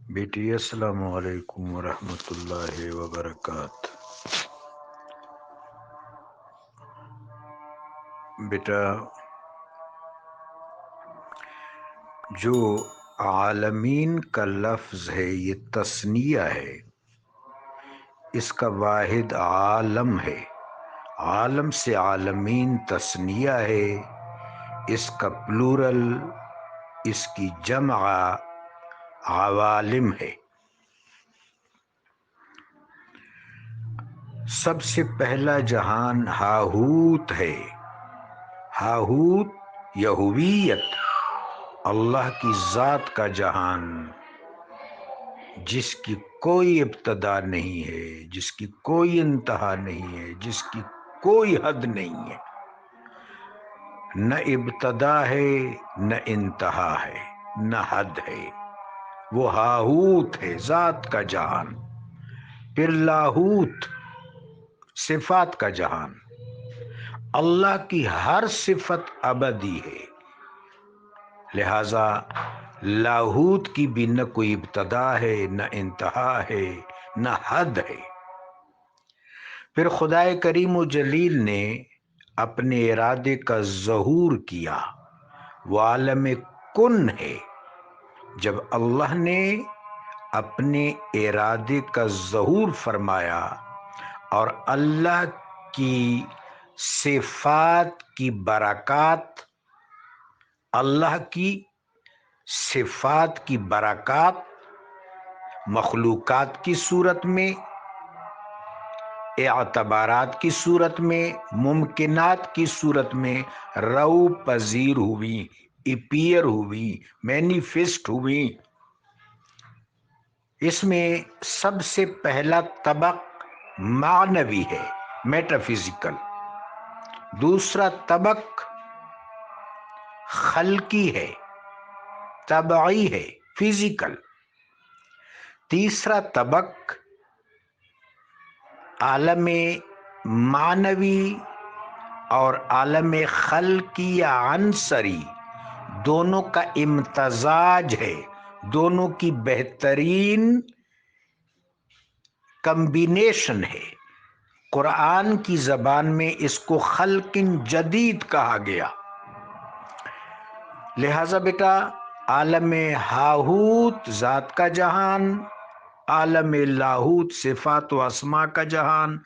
بیٹی السلام علیکم ورحمۃ اللہ وبرکاتہ۔ بیٹا، جو عالمین کا لفظ ہے یہ تثنیہ ہے، اس کا واحد عالم ہے۔ عالم سے عالمین تثنیہ ہے، اس کا پلورل، اس کی جمع عوالم ہے۔ سب سے پہلا جہان ہاہوت ہے۔ ہاہوت یا ہویت، اللہ کی ذات کا جہان، جس کی کوئی ابتدا نہیں ہے، جس کی کوئی انتہا نہیں ہے، جس کی کوئی حد نہیں ہے، نہ ابتدا ہے نہ انتہا ہے نہ حد ہے۔ وہ ہاہوت ہے، ذات کا جہان۔ پھر لاہوت، صفات کا جہان۔ اللہ کی ہر صفت ابدی ہے، لہذا لاہوت کی بھی نہ کوئی ابتدا ہے نہ انتہا ہے نہ حد ہے۔ پھر خدائے کریم و جلیل نے اپنے ارادے کا ظہور کیا، وہ عالم کن ہے۔ جب اللہ نے اپنے ارادے کا ظہور فرمایا اور اللہ کی صفات کی برکات، اللہ کی صفات کی برکات مخلوقات کی صورت میں، اعتبارات کی صورت میں، ممکنات کی صورت میں رو پذیر ہوئی، اپیئر ہوئی، مینیفیسٹ ہوئی۔ اس میں سب سے پہلا طبق معنوی ہے، میٹافزیکل۔ دوسرا طبق خلقی ہے، طبعی ہے، فزیکل۔ تیسرا طبق عالم معنوی اور عالم خلقی یا عنصری، دونوں کا امتزاج ہے، دونوں کی بہترین کمبینیشن ہے۔ قرآن کی زبان میں اس کو خلق جدید کہا گیا۔ لہذا بیٹا، عالم ہاہوت ذات کا جہان، عالم لاہوت صفات و اسماء کا جہان،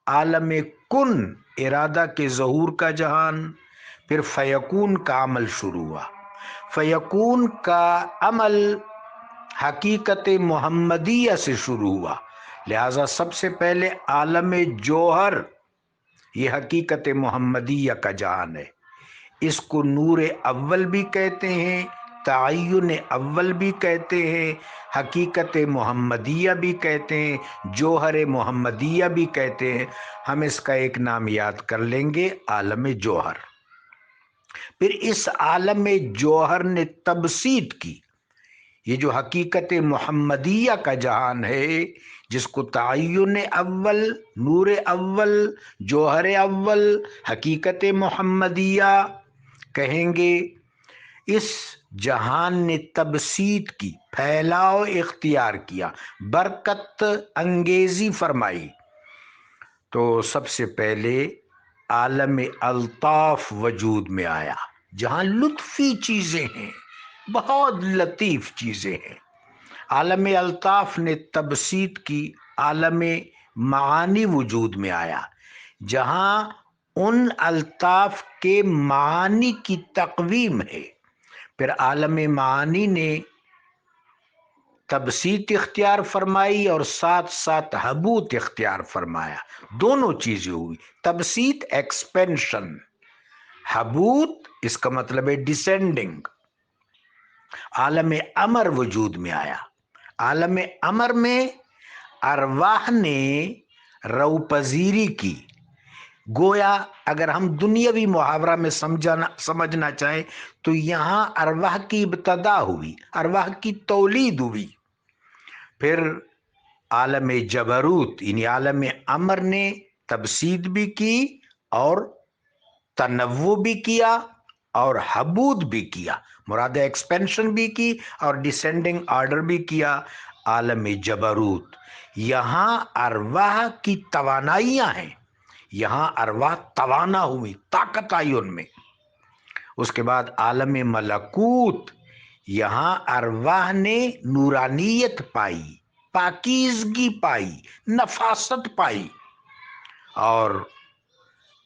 عالم کن ارادہ کے ظہور کا جہان، پھر فیکون کا عمل شروع ہوا۔ فیکون کا عمل حقیقت محمدیہ سے شروع ہوا، لہذا سب سے پہلے عالم جوہر، یہ حقیقت محمدیہ کا جہان ہے۔ اس کو نور اول بھی کہتے ہیں، تعین اول بھی کہتے ہیں، حقیقت محمدیہ بھی کہتے ہیں، جوہر محمدیہ بھی کہتے ہیں۔ ہم اس کا ایک نام یاد کر لیں گے، عالم جوہر۔ پھر اس عالم جوہر نے تبسیط کی، یہ جو حقیقت محمدیہ کا جہان ہے، جس کو تعین اول، نور اول، جوہر اول، حقیقت محمدیہ کہیں گے، اس جہان نے تبسیط کی، پھیلاؤ اختیار کیا، برکت انگیزی فرمائی۔ تو سب سے پہلے عالم الطاف وجود میں آیا، جہاں لطفی چیزیں ہیں، بہت لطیف چیزیں ہیں۔ عالم الطاف نے تبسیط کی، عالم معانی وجود میں آیا، جہاں ان الطاف کے معانی کی تقویم ہے۔ پھر عالم معانی نے تبسیط اختیار فرمائی اور ساتھ ساتھ حبوط اختیار فرمایا، دونوں چیزیں ہوئی، تبسیط ایکسپینشن، حبوط اس کا مطلب ہے ڈسینڈنگ۔ عالم امر وجود میں آیا، عالم امر میں ارواح نے رو پذیری کی۔ گویا اگر ہم دنیاوی محاورہ میں سمجھنا چاہیں تو یہاں ارواح کی ابتدا ہوئی، ارواح کی تولید ہوئی۔ پھر عالم جبروت یعنی عالم امر نے تبسیط بھی کی اور تنوع بھی کیا، اور حبود بھی کیا، مراد ایکسپینشن بھی کی اور ڈیسینڈنگ آرڈر بھی کیا عالم جبروت۔ یہاں ارواح کی توانائیاں ہیں، یہاں ارواح توانا ہوئی، طاقت آئی ان میں۔ اس کے بعد عالم ملکوت، یہاں ارواح نے نورانیت پائی، پاکیزگی پائی، نفاست پائی، اور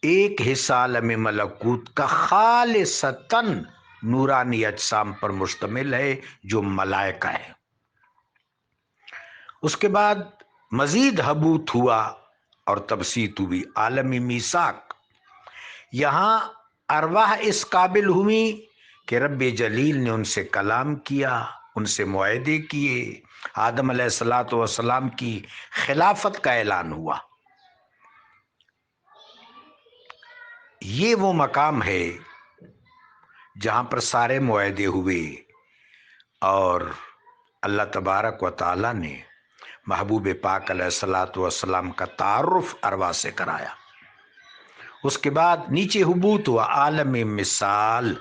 ایک حصہ عالم ملکوت کا خالصتاً نورانی اجسام پر مشتمل ہے جو ملائکہ ہے۔ اس کے بعد مزید حبوت ہوا اور تبسیط ہوئی، عالم میثاق۔ یہاں ارواح اس قابل ہوئی کہ رب جلیل نے ان سے کلام کیا، ان سے معاہدے کیے، آدم علیہ السلام کی خلافت کا اعلان ہوا۔ یہ وہ مقام ہے جہاں پر سارے معاہدے ہوئے اور اللہ تبارک و تعالی نے محبوب پاک علیہ السلام کا تعارف ارواح سے کرایا۔ اس کے بعد نیچے حبوط ہوا عالم مثال،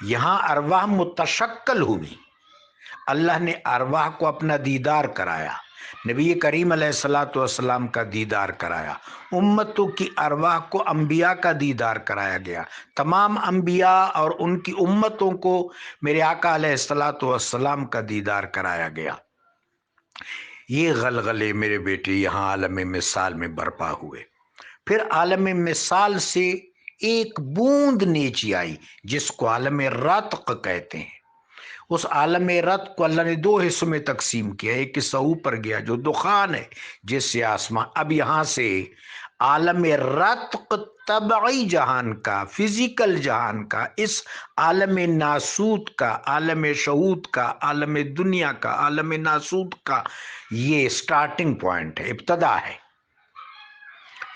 یہاں ارواح متشکل ہوئی، اللہ نے ارواح کو اپنا دیدار کرایا، نبی کریم علیہ السلام کا دیدار کرایا، امتوں کی ارواح کو انبیاء کا دیدار کرایا گیا، تمام انبیاء اور ان کی امتوں کو میرے آقا علیہ السلام کا دیدار کرایا گیا۔ یہ غلغلے میرے بیٹے یہاں عالم مثال میں برپا ہوئے۔ پھر عالم مثال سے ایک بوند نیچی آئی جس کو عالم رتق کہتے ہیں۔ اس عالم رتق کو اللہ نے دو حصوں میں تقسیم کیا، ایک حصہ اوپر گیا جو دخان ہے جس سے آسمان۔ اب یہاں سے عالم رتق طبعی جہان کا، فزیکل جہان کا، اس عالم ناسوت کا، عالم شہود کا، عالم دنیا کا، عالم ناسوت کا یہ سٹارٹنگ پوائنٹ ہے، ابتدا ہے۔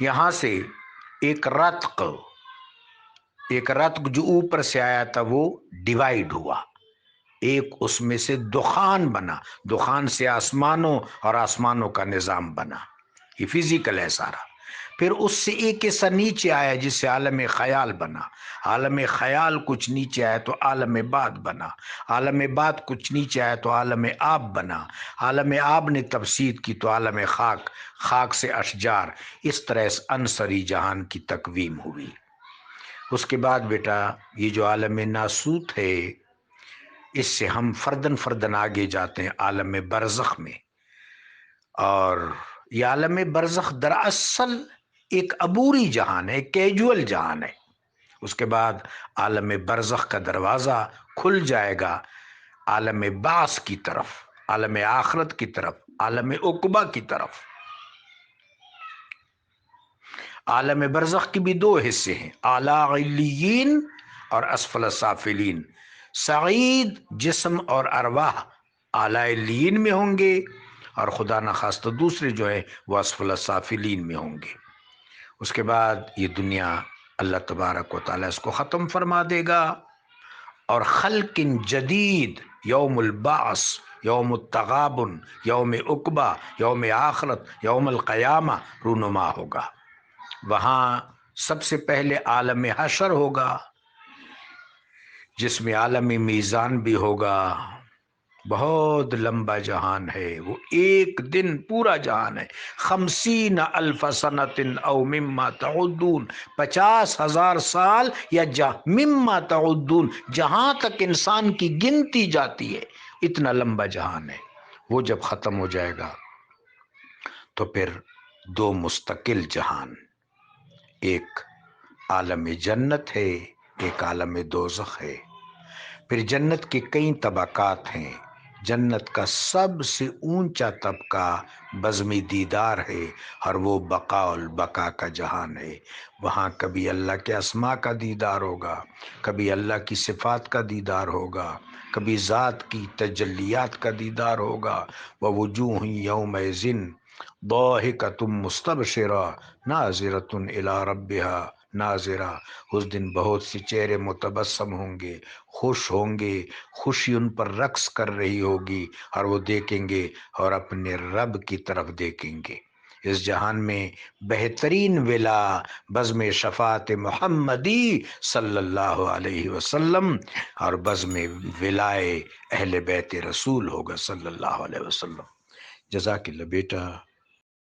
یہاں سے ایک رتق جو اوپر سے آیا تھا وہ ڈیوائیڈ ہوا، ایک اس میں سے دخان بنا، دخان سے آسمانوں اور آسمانوں کا نظام بنا، یہ فزیکل ہے سارا۔ پھر اس سے ایک حصہ نیچے آیا جس سے عالم خیال بنا، عالم خیال کچھ نیچے آیا تو عالم بعد بنا، عالم بعد کچھ نیچے آیا تو عالم آب بنا، عالم آب نے تبسیط کی تو عالم خاک، خاک سے اشجار، اس طرح اس عنصری جہان کی تکویم ہوئی۔ اس کے بعد بیٹا یہ جو عالم ناسوت ہے اس سے ہم فردن آگے جاتے ہیں عالم برزخ میں، اور یہ عالم برزخ دراصل ایک عبوری جہان ہے، ایک کیجول جہان ہے۔ اس کے بعد عالم برزخ کا دروازہ کھل جائے گا عالم بعث کی طرف، عالم آخرت کی طرف، عالم عقبہ کی طرف۔ عالم برزخ کی بھی دو حصے ہیں، اعلی علیین اور اسفل سافلین۔ سعید جسم اور ارواح اعلی علیین میں ہوں گے اور خدا نخواستہ دوسرے جو ہیں وہ اسفل سافلین میں ہوں گے۔ اس کے بعد یہ دنیا اللہ تبارک و تعالیٰ اس کو ختم فرما دے گا اور خلق جدید، یوم البعث، یوم التغابن، یوم عقبہ، یوم آخرت، یوم القیامہ رونما ہوگا۔ وہاں سب سے پہلے عالم حشر ہوگا جس میں عالم میزان بھی ہوگا، بہت لمبا جہان ہے، وہ ایک دن پورا جہان ہے، 50,000 سنۃ او مما تعدون، 50,000 سال یا مما تعدون، جہاں تک انسان کی گنتی جاتی ہے اتنا لمبا جہان ہے۔ وہ جب ختم ہو جائے گا تو پھر دو مستقل جہان، ایک عالم جنت ہے، ایک عالم دوزخ ہے۔ پھر جنت کے کئی طبقات ہیں، جنت کا سب سے اونچا طبقہ بزمی دیدار ہے اور وہ بقاء البقا کا جہان ہے۔ وہاں کبھی اللہ کے اسماء کا دیدار ہوگا، کبھی اللہ کی صفات کا دیدار ہوگا، کبھی ذات کی تجلیات کا دیدار ہوگا۔ ووجوہ یومئذ ضاحکۃ مستبشرہ ناظرۃ الی ربہا ناظرہ، اس دن بہت سے چہرے متبسم ہوں گے، خوش ہوں گے، خوشی ان پر رقص کر رہی ہوگی اور وہ دیکھیں گے اور اپنے رب کی طرف دیکھیں گے۔ اس جہان میں بہترین ولا بزم شفاعت محمدی صلی اللہ علیہ وسلم، اور بزم ولائے اہل بیت رسول ہوگا صلی اللہ علیہ وسلم۔ جزاک اللہ بیٹا۔